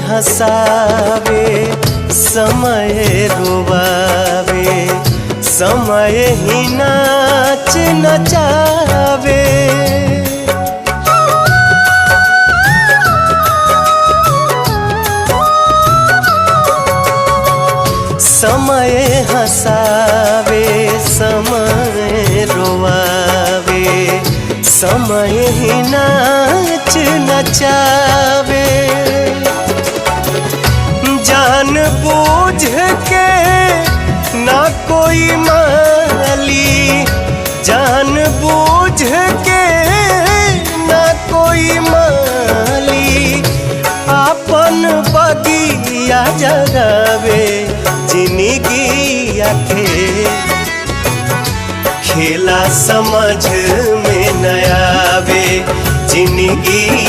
हंसावे समय रुवावे, समय ही नाच नचावे। समय हंसावे समय रुवावे, समय ही नाच नचावे। जान बूझ के ना कोई माली, जान बूझ के ना कोई माली, आपन बगिया जगावे। जिंदगिया के खेला समझ में न आवे, जिंदगी